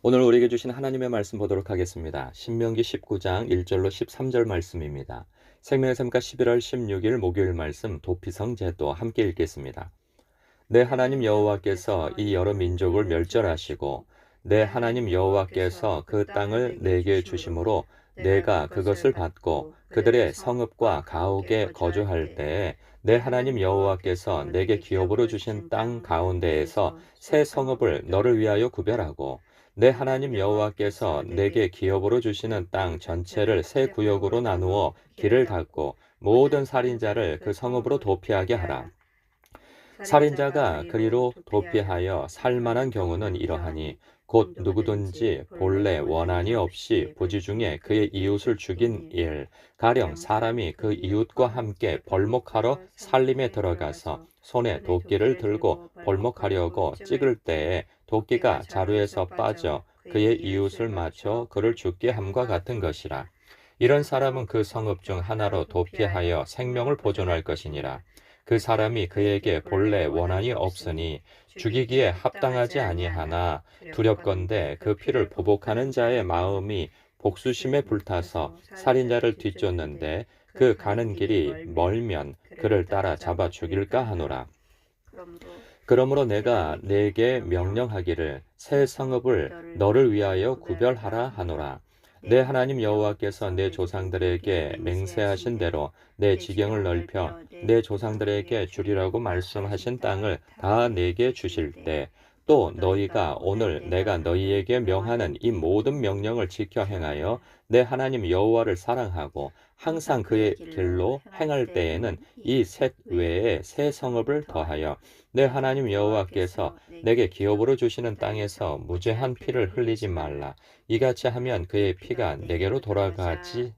오늘 우리에게 주신 하나님의 말씀 보도록 하겠습니다. 신명기 19장 1절로 13절 말씀입니다. 생명의 샘가 11월 16일 목요일 말씀 도피성 제도 함께 읽겠습니다. 내 하나님 여호와께서 이 여러 민족을 멸절하시고 내 하나님 여호와께서 그 땅을 내게 주심으로 내가 그것을 받고 그들의 성읍과 가옥에 거주할 때에 내 하나님 여호와께서 내게 기업으로 주신 땅 가운데에서 새 성읍을 너를 위하여 구별하고 내 하나님 여호와께서 내게 기업으로 주시는 땅 전체를 새 구역으로 나누어 길을 닫고 모든 살인자를 그 성읍으로 도피하게 하라. 살인자가 그리로 도피하여 살만한 경우는 이러하니 곧 누구든지 본래 원한이 없이 부지 중에 그의 이웃을 죽인 일, 가령 사람이 그 이웃과 함께 벌목하러 살림에 들어가서 손에 도끼를 들고 벌목하려고 찍을 때에 도끼가 자루에서 빠져 그의 이웃을 맞춰 그를 죽게 함과 같은 것이라. 이런 사람은 그 성읍 중 하나로 도피하여 생명을 보존할 것이니라. 그 사람이 그에게 본래 원한이 없으니 죽이기에 합당하지 아니하나 두렵건대 그 피를 보복하는 자의 마음이 복수심에 불타서 살인자를 뒤쫓는데 그 가는 길이 멀면 그를 따라 잡아 죽일까 하노라. 그러므로 내가 내게 명령하기를 새 성읍을 너를 위하여 구별하라 하노라. 내 하나님 여호와께서 내 조상들에게 맹세하신 대로 내 지경을 넓혀 내 조상들에게 주리라고 말씀하신 땅을 다 내게 주실 때 또 너희가 오늘 내가 너희에게 명하는 이 모든 명령을 지켜 행하여 내 하나님 여호와를 사랑하고 항상 그의 길로 행할 때에는 이 셋 외에 새 성읍을 더하여 내 하나님 여호와께서 내게 기업으로 주시는 땅에서 무죄한 피를 흘리지 말라. 이같이 하면 그의 피가 내게로 돌아가지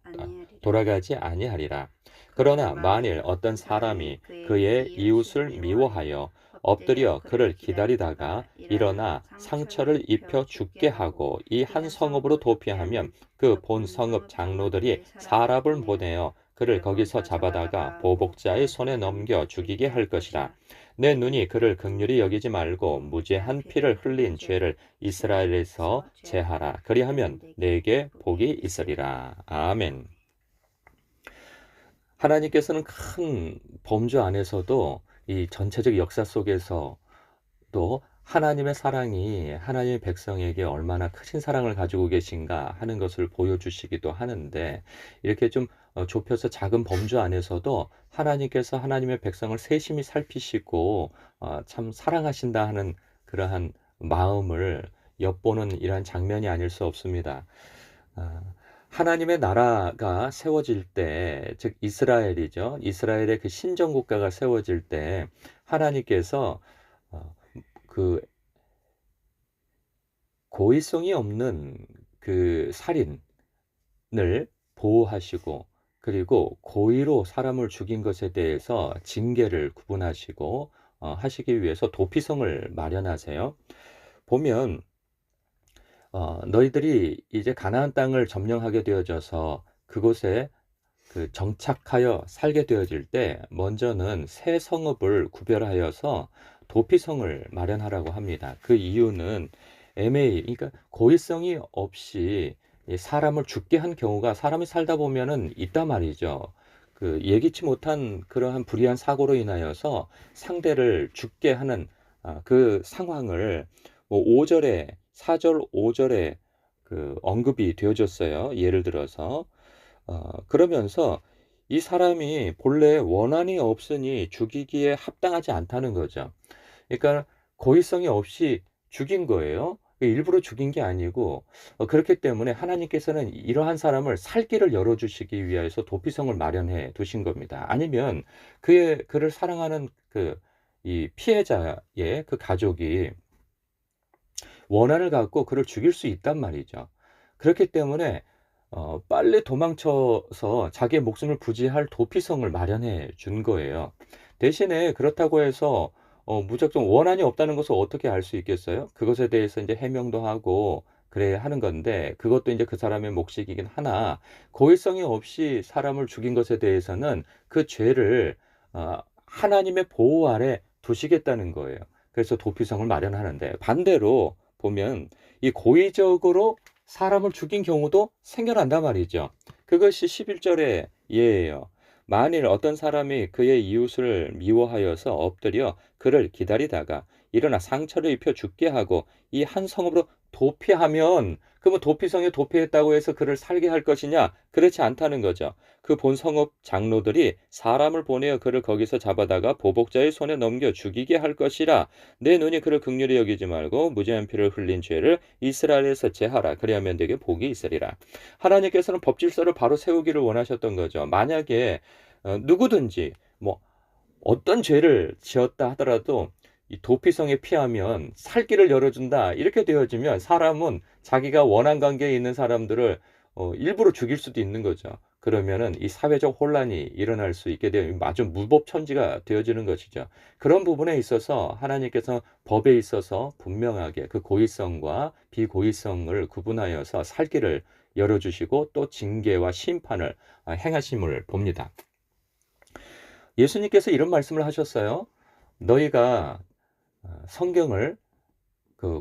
아니하리라. 그러나 만일 어떤 사람이 그의 이웃을 미워하여 엎드려 그를 기다리다가 일어나 상처를 입혀 죽게 하고 이 한 성읍으로 도피하면 그 본 성읍 장로들이 사람을 보내어 그를 거기서 잡아다가 보복자의 손에 넘겨 죽이게 할 것이라. 내 눈이 그를 긍휼히 여기지 말고 무죄한 피를 흘린 죄를 이스라엘에서 제하라. 그리하면 내게 복이 있으리라. 아멘. 하나님께서는 큰 범주 안에서도 이 전체적 역사 속에서 또 하나님의 사랑이 하나님의 백성에게 얼마나 크신 사랑을 가지고 계신가 하는 것을 보여주시기도 하는데 이렇게 좀 좁혀서 작은 범주 안에서도 하나님께서 하나님의 백성을 세심히 살피시고 참 사랑하신다 하는 그러한 마음을 엿보는 이러한 장면이 아닐 수 없습니다. 아, 하나님의 나라가 세워질 때, 즉 이스라엘이죠. 이스라엘의 그 신정 국가가 세워질 때 하나님께서 어, 그 고의성이 없는 그 살인을 보호하시고 그리고 고의로 사람을 죽인 것에 대해서 징계를 구분하시고 하시기 위해서 도피성을 마련하세요. 보면 너희들이 이제 가나안 땅을 점령하게 되어져서 그곳에 그 정착하여 살게 되어질 때 먼저는 새 성읍을 구별하여서 도피성을 마련하라고 합니다. 그 이유는 그러니까 고의성이 없이 사람을 죽게 한 경우가 사람이 살다 보면은 있단 말이죠. 그 예기치 못한 그러한 불의한 사고로 인하여서 상대를 죽게 하는 그 상황을 뭐 5절에 4절 5절에 그 언급이 되어졌어요. 예를 들어서 그러면서 이 사람이 본래 원한이 없으니 죽이기에 합당하지 않다는 거죠. 그러니까 고의성이 없이 죽인 거예요. 일부러 죽인 게 아니고 그렇기 때문에 하나님께서는 이러한 사람을 살 길을 열어주시기 위해서 도피성을 마련해 두신 겁니다. 아니면 그를 사랑하는 이 피해자의 그 가족이 원한을 갖고 그를 죽일 수 있단 말이죠. 그렇기 때문에 빨리 도망쳐서 자기의 목숨을 부지할 도피성을 마련해 준 거예요. 대신에 그렇다고 해서 무작정 원한이 없다는 것을 어떻게 알 수 있겠어요? 그것에 대해서 이제 해명도 하고 그래야 하는 건데 그것도 이제 그 사람의 몫이긴 하나 고의성이 없이 사람을 죽인 것에 대해서는 그 죄를 하나님의 보호 아래 두시겠다는 거예요. 그래서 도피성을 마련하는데 반대로 보면 이 고의적으로 사람을 죽인 경우도 생겨난단 말이죠. 그것이 11절의 예예요. 만일 어떤 사람이 그의 이웃을 미워하여서 엎드려 그를 기다리다가 일어나 상처를 입혀 죽게 하고 이 한 성읍으로 도피하면, 그러면 도피성에 도피했다고 해서 그를 살게 할 것이냐? 그렇지 않다는 거죠. 그 본 성읍 장로들이 사람을 보내어 그를 거기서 잡아다가 보복자의 손에 넘겨 죽이게 할 것이라. 내 눈이 그를 긍휼히 여기지 말고 무죄한 피를 흘린 죄를 이스라엘에서 제하라. 그리하면 내게 복이 있으리라. 하나님께서는 법질서를 바로 세우기를 원하셨던 거죠. 만약에 누구든지 뭐 어떤 죄를 지었다 하더라도 이 도피성에 피하면 살 길을 열어준다, 이렇게 되어지면 사람은 자기가 원한 관계에 있는 사람들을 일부러 죽일 수도 있는 거죠. 그러면은 이 사회적 혼란이 일어날 수 있게 되어 아주 무법천지가 되어지는 것이죠. 그런 부분에 있어서 하나님께서 법에 있어서 분명하게 그 고의성과 비고의성을 구분하여서 살 길을 열어주시고 또 징계와 심판을 행하심을 봅니다. 예수님께서 이런 말씀을 하셨어요. 너희가 성경을 그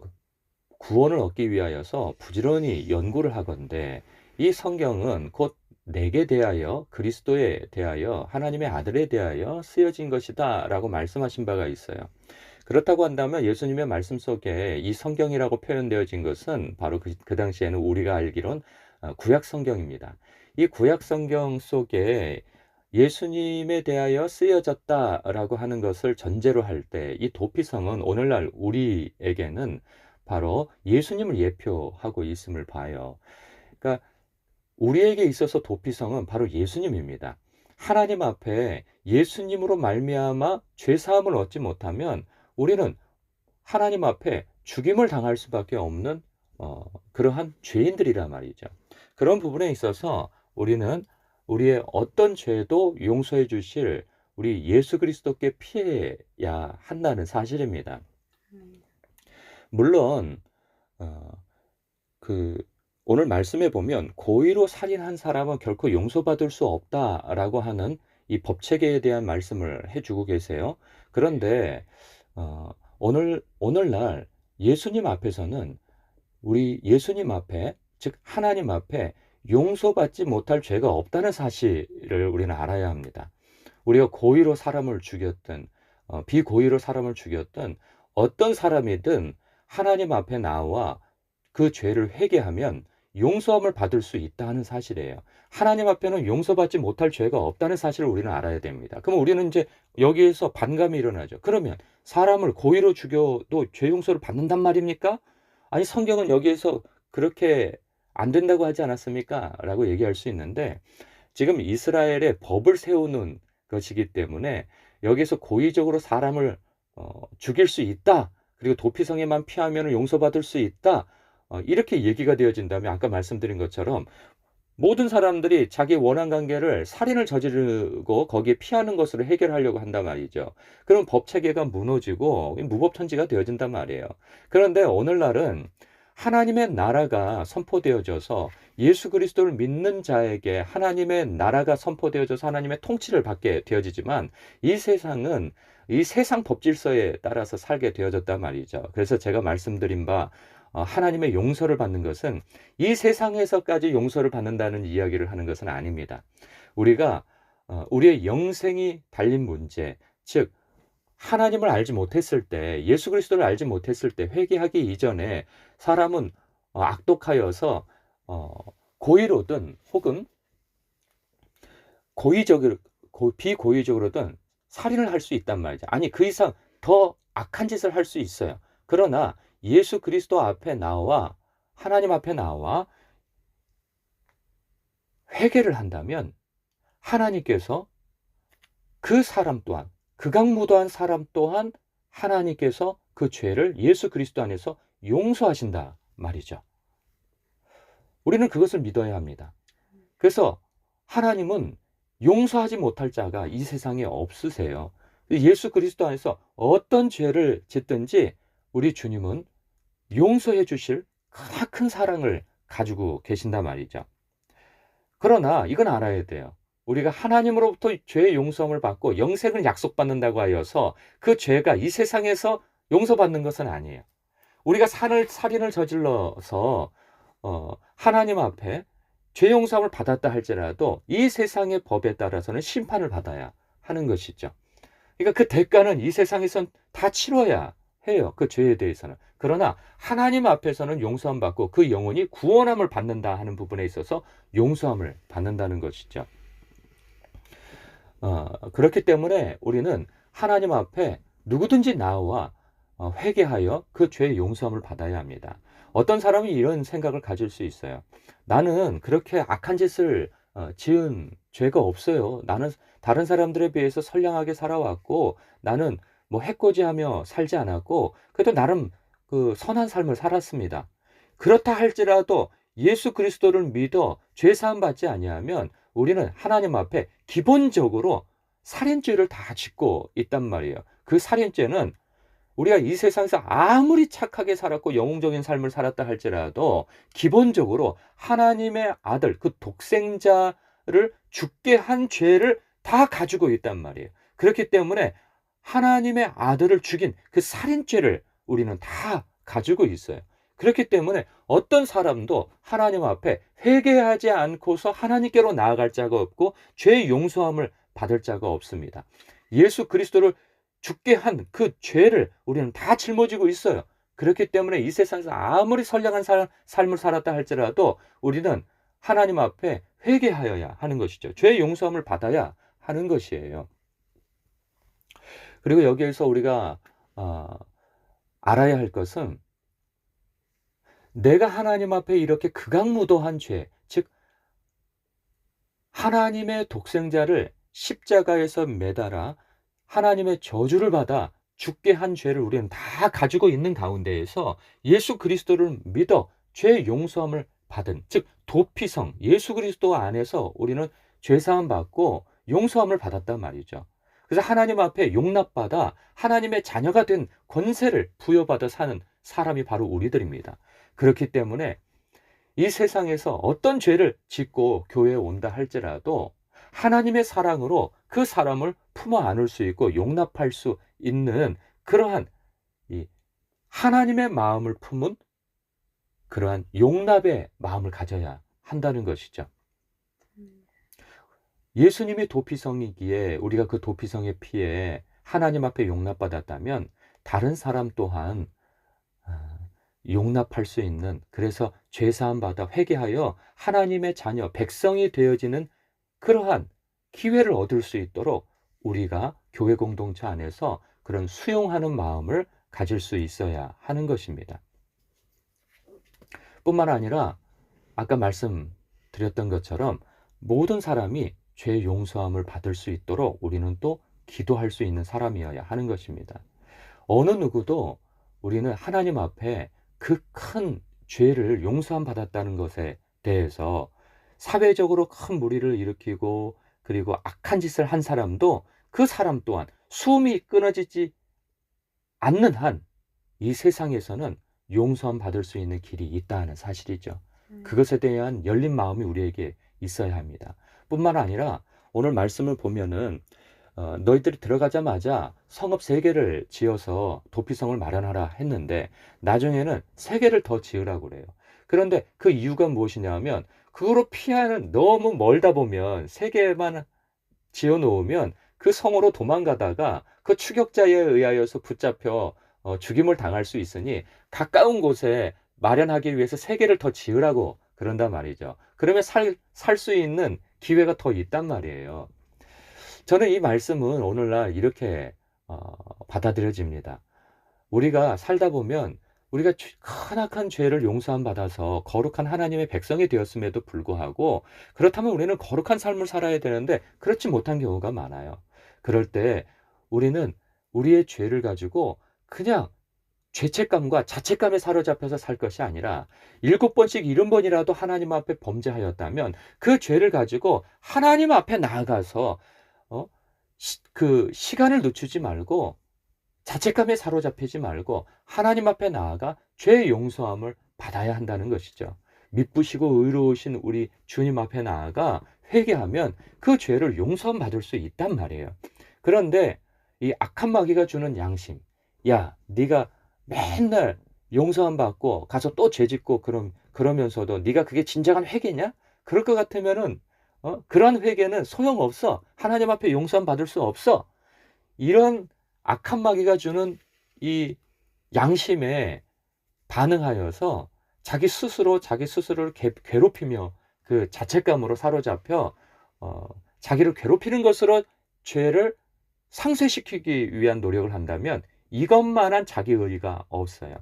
구원을 얻기 위하여서 부지런히 연구를 하건대 이 성경은 곧 내게 대하여, 그리스도에 대하여, 하나님의 아들에 대하여 쓰여진 것이다 라고 말씀하신 바가 있어요. 그렇다고 한다면 예수님의 말씀 속에 이 성경이라고 표현되어진 것은 바로 그 당시에는 우리가 알기론 구약 성경입니다. 이 구약 성경 속에 예수님에 대하여 쓰여졌다라고 하는 것을 전제로 할 때 이 도피성은 오늘날 우리에게는 바로 예수님을 예표하고 있음을 봐요. 그러니까 우리에게 있어서 도피성은 바로 예수님입니다. 하나님 앞에 예수님으로 말미암아 죄 사함을 얻지 못하면 우리는 하나님 앞에 죽임을 당할 수밖에 없는 그러한 죄인들이란 말이죠. 그런 부분에 있어서 우리는 우리의 어떤 죄도 용서해 주실 우리 예수 그리스도께 피해야 한다는 사실입니다. 물론 오늘 말씀에 보면 고의로 살인한 사람은 결코 용서받을 수 없다라고 하는 이 법체계에 대한 말씀을 해주고 계세요. 그런데 오늘날 예수님 앞에서는 우리 예수님 앞에, 즉 하나님 앞에 용서받지 못할 죄가 없다는 사실을 우리는 알아야 합니다. 우리가 고의로 사람을 죽였든 비고의로 사람을 죽였든 어떤 사람이든 하나님 앞에 나와 그 죄를 회개하면 용서함을 받을 수 있다는 사실이에요. 하나님 앞에는 용서받지 못할 죄가 없다는 사실을 우리는 알아야 됩니다. 그럼 우리는 이제 여기에서 반감이 일어나죠. 그러면 사람을 고의로 죽여도 죄 용서를 받는단 말입니까? 아니, 성경은 여기에서 그렇게 안 된다고 하지 않았습니까? 라고 얘기할 수 있는데, 지금 이스라엘의 법을 세우는 것이기 때문에 여기서 고의적으로 사람을 죽일 수 있다, 그리고 도피성에만 피하면 용서받을 수 있다, 이렇게 얘기가 되어진다면 아까 말씀드린 것처럼 모든 사람들이 자기 원한 관계를 살인을 저지르고 거기에 피하는 것으로 해결하려고 한단 말이죠. 그럼 법체계가 무너지고 무법천지가 되어진단 말이에요. 그런데 오늘날은 하나님의 나라가 선포되어져서 예수 그리스도를 믿는 자에게 하나님의 나라가 선포되어져서 하나님의 통치를 받게 되어지지만 이 세상은 이 세상 법질서에 따라서 살게 되어졌단 말이죠. 그래서 제가 말씀드린 바 하나님의 용서를 받는 것은 이 세상에서까지 용서를 받는다는 이야기를 하는 것은 아닙니다. 우리가 우리의 영생이 달린 문제, 즉 하나님을 알지 못했을 때, 예수 그리스도를 알지 못했을 때, 회개하기 이전에 사람은 악독하여서 고의로든 혹은 비고의적으로든 살인을 할 수 있단 말이죠. 아니, 그 이상 더 악한 짓을 할 수 있어요. 그러나 예수 그리스도 앞에 나와, 하나님 앞에 나와 회개를 한다면 하나님께서 그 사람 또한, 극악무도한 사람 또한 하나님께서 그 죄를 예수 그리스도 안에서 용서하신다 말이죠. 우리는 그것을 믿어야 합니다. 그래서 하나님은 용서하지 못할 자가 이 세상에 없으세요. 예수 그리스도 안에서 어떤 죄를 짓든지 우리 주님은 용서해 주실 크나큰 사랑을 가지고 계신단 말이죠. 그러나 이건 알아야 돼요. 우리가 하나님으로부터 죄의 용서함을 받고 영생을 약속받는다고 하여서 그 죄가 이 세상에서 용서받는 것은 아니에요. 우리가 살인을 저질러서 하나님 앞에 죄 용서함을 받았다 할지라도 이 세상의 법에 따라서는 심판을 받아야 하는 것이죠. 그러니까 그 대가는 이 세상에선 다 치러야 해요. 그 죄에 대해서는. 그러나 하나님 앞에서는 용서함 받고 그 영혼이 구원함을 받는다 하는 부분에 있어서 용서함을 받는다는 것이죠. 그렇기 때문에 우리는 하나님 앞에 누구든지 나와 회개하여 그 죄의 용서함을 받아야 합니다. 어떤 사람이 이런 생각을 가질 수 있어요. 나는 그렇게 악한 짓을 지은 죄가 없어요. 나는 다른 사람들에 비해서 선량하게 살아왔고, 나는 뭐 해코지하며 살지 않았고, 그래도 나름 그 선한 삶을 살았습니다. 그렇다 할지라도 예수 그리스도를 믿어 죄 사함 받지 아니하면 우리는 하나님 앞에 기본적으로 살인죄를 다 짓고 있단 말이에요. 그 살인죄는 우리가 이 세상에서 아무리 착하게 살았고 영웅적인 삶을 살았다 할지라도 기본적으로 하나님의 아들, 그 독생자를 죽게 한 죄를 다 가지고 있단 말이에요. 그렇기 때문에 하나님의 아들을 죽인 그 살인죄를 우리는 다 가지고 있어요. 그렇기 때문에 어떤 사람도 하나님 앞에 회개하지 않고서 하나님께로 나아갈 자가 없고 죄의 용서함을 받을 자가 없습니다. 예수 그리스도를 죽게 한 그 죄를 우리는 다 짊어지고 있어요. 그렇기 때문에 이 세상에서 아무리 선량한 삶을 살았다 할지라도 우리는 하나님 앞에 회개하여야 하는 것이죠. 죄의 용서함을 받아야 하는 것이에요. 그리고 여기에서 우리가 알아야 할 것은 내가 하나님 앞에 이렇게 극악무도한 죄, 즉 하나님의 독생자를 십자가에서 매달아 하나님의 저주를 받아 죽게 한 죄를 우리는 다 가지고 있는 가운데에서 예수 그리스도를 믿어 죄 용서함을 받은, 즉 도피성 예수 그리스도 안에서 우리는 죄사함 받고 용서함을 받았단 말이죠. 그래서 하나님 앞에 용납받아 하나님의 자녀가 된 권세를 부여받아 사는 사람이 바로 우리들입니다. 그렇기 때문에 이 세상에서 어떤 죄를 짓고 교회에 온다 할지라도 하나님의 사랑으로 그 사람을 품어 안을 수 있고 용납할 수 있는 그러한 이 하나님의 마음을 품은 그러한 용납의 마음을 가져야 한다는 것이죠. 예수님이 도피성이기에 우리가 그 도피성의 피에 하나님 앞에 용납받았다면 다른 사람 또한 용납할 수 있는, 그래서 죄사함 받아 회개하여 하나님의 자녀 백성이 되어지는 그러한 기회를 얻을 수 있도록 우리가 교회 공동체 안에서 그런 수용하는 마음을 가질 수 있어야 하는 것입니다. 뿐만 아니라 아까 말씀드렸던 것처럼 모든 사람이 죄 용서함을 받을 수 있도록 우리는 또 기도할 수 있는 사람이어야 하는 것입니다. 어느 누구도 우리는 하나님 앞에 그 큰 죄를 용서함 받았다는 것에 대해서 사회적으로 큰 무리를 일으키고 그리고 악한 짓을 한 사람도 그 사람 또한 숨이 끊어지지 않는 한 이 세상에서는 용서함 받을 수 있는 길이 있다 하는 사실이죠. 그것에 대한 열린 마음이 우리에게 있어야 합니다. 뿐만 아니라 오늘 말씀을 보면은 너희들이 들어가자마자 성읍 3개를 지어서 도피성을 마련하라 했는데 나중에는 3개를 더 지으라고 그래요. 그런데 그 이유가 무엇이냐 하면 그거로 피하는, 너무 멀다 보면 3개만 지어 놓으면 그 성으로 도망가다가 그 추격자에 의하여서 붙잡혀 죽임을 당할 수 있으니 가까운 곳에 마련하기 위해서 3개를 더 지으라고 그런단 말이죠. 그러면 살 수 있는 기회가 더 있단 말이에요. 저는 이 말씀은 오늘날 이렇게 받아들여집니다. 우리가 살다 보면 우리가 크나큰 죄를 용서함 받아서 거룩한 하나님의 백성이 되었음에도 불구하고 그렇다면 우리는 거룩한 삶을 살아야 되는데 그렇지 못한 경우가 많아요. 그럴 때 우리는 우리의 죄를 가지고 그냥 죄책감과 자책감에 사로잡혀서 살 것이 아니라 7번씩 70번이라도 하나님 앞에 범죄하였다면 그 죄를 가지고 하나님 앞에 나아가서 그 시간을 늦추지 말고 자책감에 사로잡히지 말고 하나님 앞에 나아가 죄의 용서함을 받아야 한다는 것이죠. 미쁘시고 의로우신 우리 주님 앞에 나아가 회개하면 그 죄를 용서함 받을 수 있단 말이에요. 그런데 이 악한 마귀가 주는 양심, 야, 네가 맨날 용서함 받고 가서 또 죄 짓고 그러면서도 네가 그게 진정한 회개냐? 그럴 것 같으면은 그런 회개는 소용없어. 하나님 앞에 용서함 받을 수 없어. 이런 악한 마귀가 주는 이 양심에 반응하여서 자기 스스로를 괴롭히며 그 자책감으로 사로잡혀 자기를 괴롭히는 것으로 죄를 상쇄시키기 위한 노력을 한다면 이것만한 자기의의가 없어요.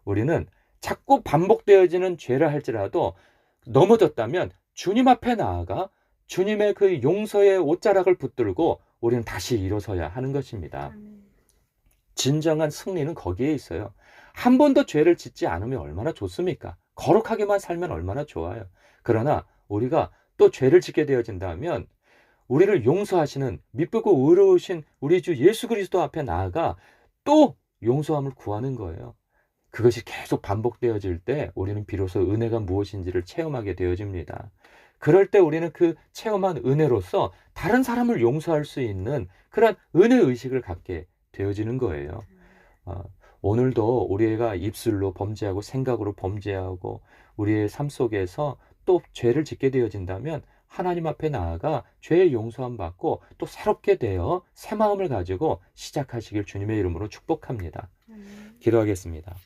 우리는 자꾸 반복되어지는 죄를 할지라도 넘어졌다면 주님 앞에 나아가 주님의 그 용서의 옷자락을 붙들고 우리는 다시 일어서야 하는 것입니다. 진정한 승리는 거기에 있어요. 한 번도 죄를 짓지 않으면 얼마나 좋습니까? 거룩하게만 살면 얼마나 좋아요. 그러나 우리가 또 죄를 짓게 되어진다면 우리를 용서하시는 미쁘고 의로우신 우리 주 예수 그리스도 앞에 나아가 또 용서함을 구하는 거예요. 그것이 계속 반복되어질 때 우리는 비로소 은혜가 무엇인지를 체험하게 되어집니다. 그럴 때 우리는 그 체험한 은혜로서 다른 사람을 용서할 수 있는 그런 은혜 의식을 갖게 되어지는 거예요. 오늘도 우리가 입술로 범죄하고 생각으로 범죄하고 우리의 삶 속에서 또 죄를 짓게 되어진다면 하나님 앞에 나아가 죄의 용서함 받고 또 새롭게 되어 새 마음을 가지고 시작하시길 주님의 이름으로 축복합니다. 기도하겠습니다.